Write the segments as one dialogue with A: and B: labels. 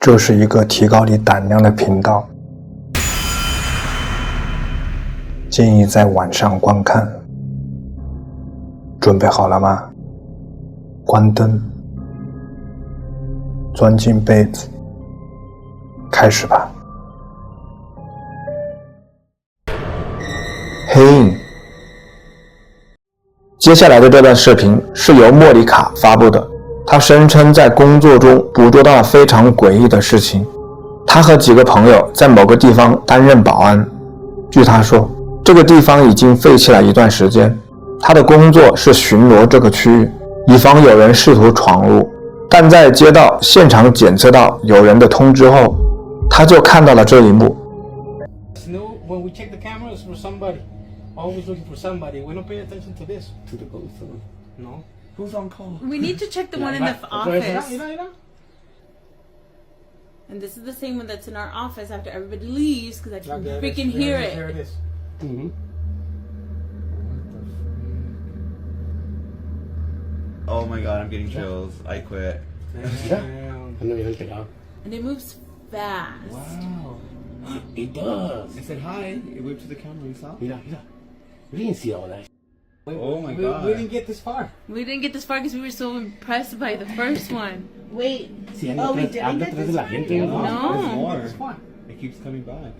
A: 这是一个提高你胆量的频道，建议在晚上观看。准备好了吗？关灯，钻进被子，开始吧。黑影。接下来的这段视频是由莫妮卡发布的，她声称在工作中捕捉到了非常诡异的事情。她和几个朋友在某个地方担任保安，据她说，这个地方已经废弃了一段时间。她的工作是巡逻这个区域，以防有人试图闯入。但在接到现场检测到有人的通知后，她就看到了这一幕。
B: When we check the cameras for somebody, always looking for somebody. We don't pay attention to this.
C: To the ghost.
B: No.
C: Who's on call?
D: We need to check the one in the office. And this is the same one that's in our office after everybody leaves because I can freaking hear it.
B: There it is.
C: Mm-hmm.
E: Oh my god, I'm getting chills. I quit.
B: Damn.
D: And it moves fast.
C: Wow. It does.
E: I said hi. It waved to the camera. You saw?
C: Mira. We didn't see all that.
E: Oh my god.
B: We didn't get this far.
D: We didn't get this far because we were so impressed by the first one.
F: Wait.
C: Sí,
F: Oh, we didn't get this far?
D: No.
E: There's more.
B: This far.
E: It keeps coming back.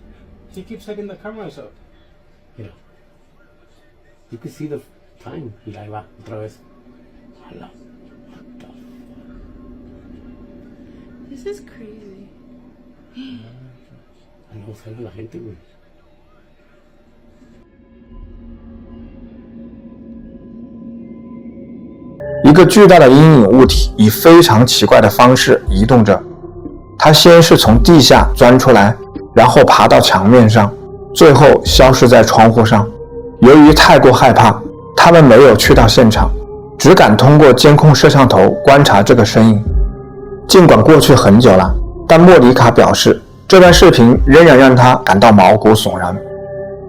B: She keeps setting the cameras up.
C: Mira. You can see the time. Y ahí va, otra vez. Hala. What the fuck?
D: This is crazy.
C: No sale la gente, güey.
A: 一个巨大的阴影物体以非常奇怪的方式移动着，它先是从地下钻出来，然后爬到墙面上，最后消失在窗户上。由于太过害怕，他们没有去到现场，只敢通过监控摄像头观察这个身影。尽管过去很久了，但莫妮卡表示这段视频仍然让她感到毛骨悚然。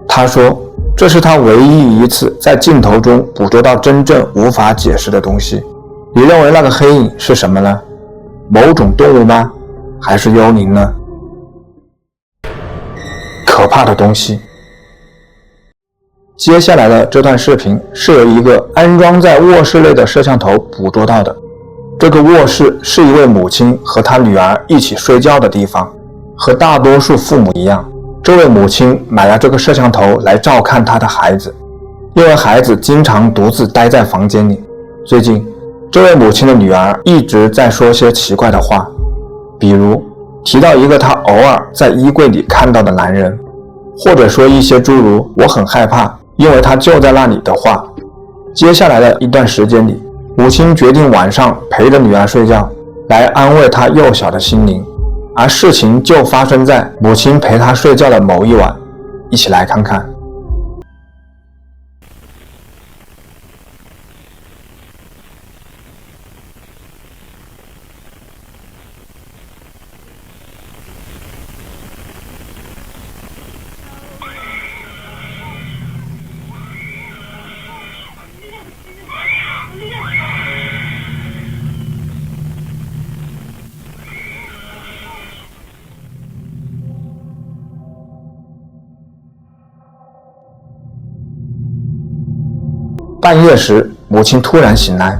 A: 她说这是她唯一一次在镜头中捕捉到真正无法解释的东西。你认为那个黑影是什么呢？某种动物吗？还是幽灵呢？可怕的东西。接下来的这段视频是由一个安装在卧室内的摄像头捕捉到的。这个卧室是一位母亲和她女儿一起睡觉的地方。和大多数父母一样，这位母亲买了这个摄像头来照看她的孩子，因为孩子经常独自待在房间里。最近，这位母亲的女儿一直在说些奇怪的话，比如提到一个她偶尔在衣柜里看到的男人，或者说一些诸如“我很害怕，因为他就在那里”的话。接下来的一段时间里，母亲决定晚上陪着女儿睡觉，来安慰她幼小的心灵。而事情就发生在母亲陪她睡觉的某一晚，一起来看看。半夜时，母亲突然醒来，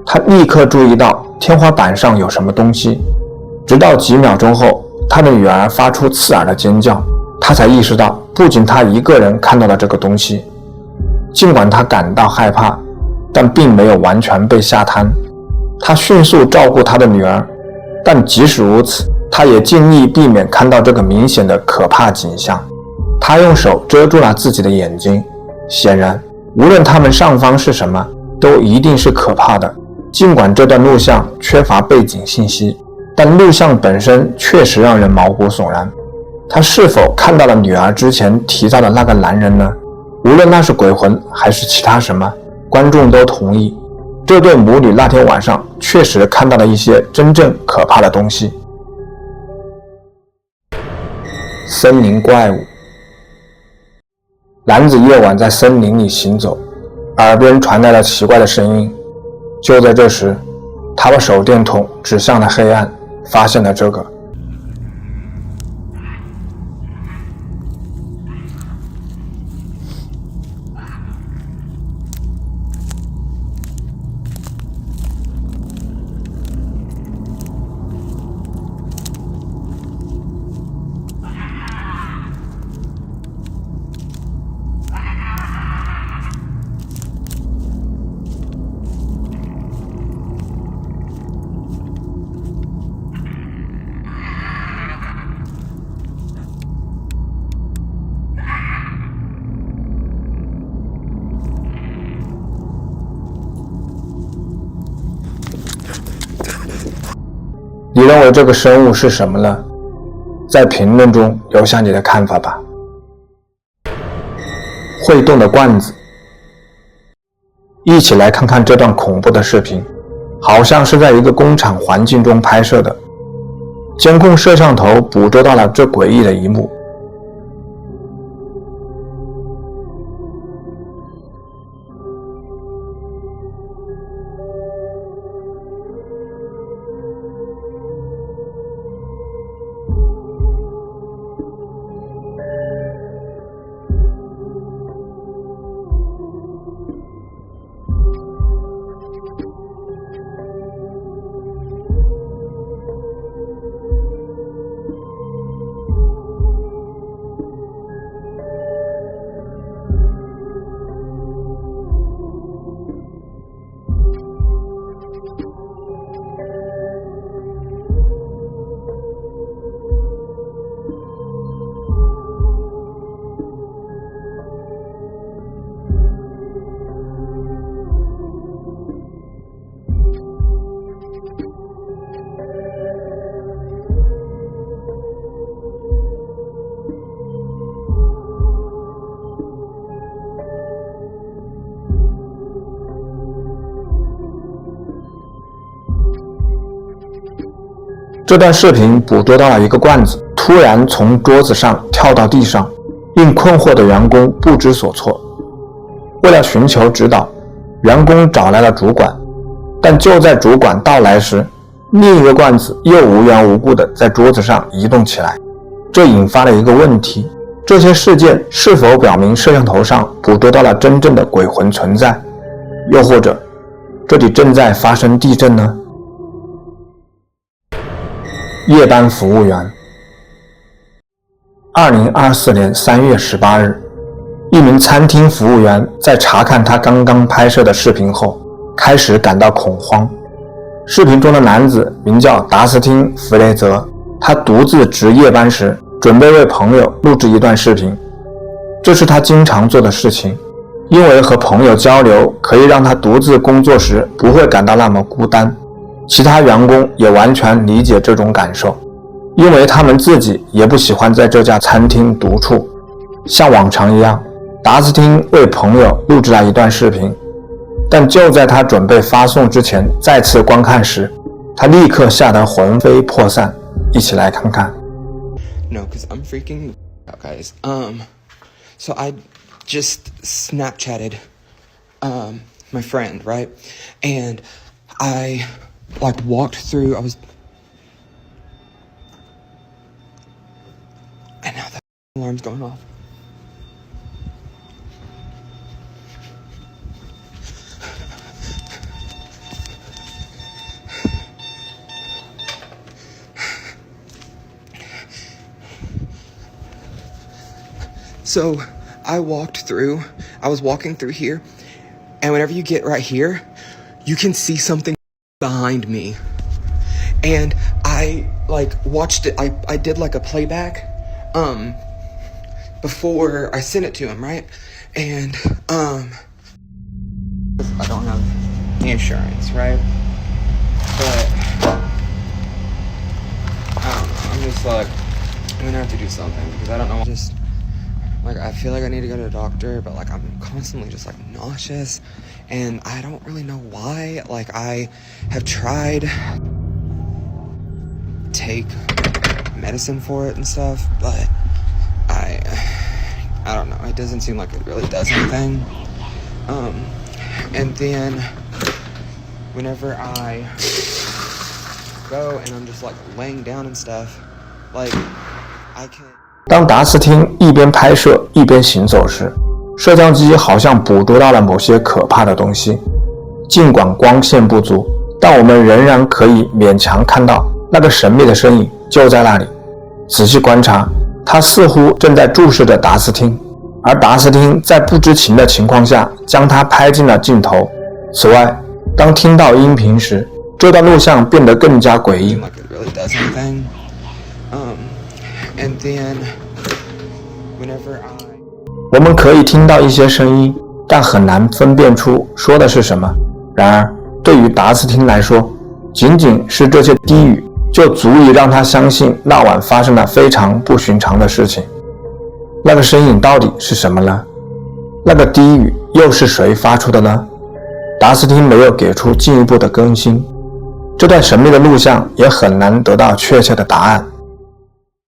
A: 她立刻注意到天花板上有什么东西，直到几秒钟后，她的女儿发出刺耳的尖叫，她才意识到不仅她一个人看到了这个东西。尽管她感到害怕，但并没有完全被吓瘫。她迅速照顾她的女儿，但即使如此，她也尽力避免看到这个明显的可怕景象。她用手遮住了自己的眼睛，显然无论它们上方是什么，都一定是可怕的。尽管这段录像缺乏背景信息，但录像本身确实让人毛骨悚然。他是否看到了女儿之前提到的那个男人呢？无论那是鬼魂还是其他什么，观众都同意，这对母女那天晚上确实看到了一些真正可怕的东西。森林怪物。男子夜晚在森林里行走，耳边传来了奇怪的声音。就在这时，他把手电筒指向了黑暗，发现了这个。认为这个生物是什么呢？在评论中留下你的看法吧。会动的罐子，一起来看看这段恐怖的视频，好像是在一个工厂环境中拍摄的。监控摄像头捕捉到了这诡异的一幕。这段视频捕捉到了一个罐子突然从桌子上跳到地上，令困惑的员工不知所措。为了寻求指导，员工找来了主管，但就在主管到来时，另一个罐子又无缘无故地在桌子上移动起来。这引发了一个问题：这些事件是否表明摄像头上捕捉到了真正的鬼魂存在？又或者，这里正在发生地震呢？夜班服务员。2024年3月18日，一名餐厅服务员在查看他刚刚拍摄的视频后，开始感到恐慌。视频中的男子名叫达斯汀·弗雷泽，他独自值夜班时，准备为朋友录制一段视频。这是他经常做的事情，因为和朋友交流可以让他独自工作时不会感到那么孤单。其他员工也完全理解这种感受，因为他们自己也不喜欢在这家餐厅独处。像往常一样，达斯汀为朋友录制了一段视频，但就在他准备发送之前再次观看时，他立刻吓得魂飞魄散。一起来看看。
F: No, because I'm freaking out, guys. So I just Snapchatted my friend, right? And I walked through, and now the alarm's going off. So I was walking through here, and whenever you get right here, you can see something behind me. And I watched it, I did a playback before I sent it to him, right? And I don't have insurance, right? But I don't know, I'm just I'm gonna have to do something because I don't know, I feel like I need to go to a doctor, but I'm constantly just nauseous, and I don't really know why. I have tried to take medicine for it and stuff, but I don't know. It doesn't seem like it really does anything. And then whenever I go and I'm just laying down and stuff, I can.
A: 当达斯汀一边拍摄一边行走时，摄像机好像捕捉到了某些可怕的东西。尽管光线不足，但我们仍然可以勉强看到那个神秘的身影就在那里。仔细观察，他似乎正在注视着达斯汀，而达斯汀在不知情的情况下将他拍进了镜头。此外，当听到音频时，这段录像变得更加诡异。
F: And then, whenever
A: 我们可以听到一些声音，但很难分辨出说的是什么。然而，对于达斯汀来说，仅仅是这些低语就足以让他相信那晚发生了非常不寻常的事情。那个声音到底是什么呢？那个低语又是谁发出的呢？达斯汀没有给出进一步的更新，这段神秘的录像也很难得到确切的答案。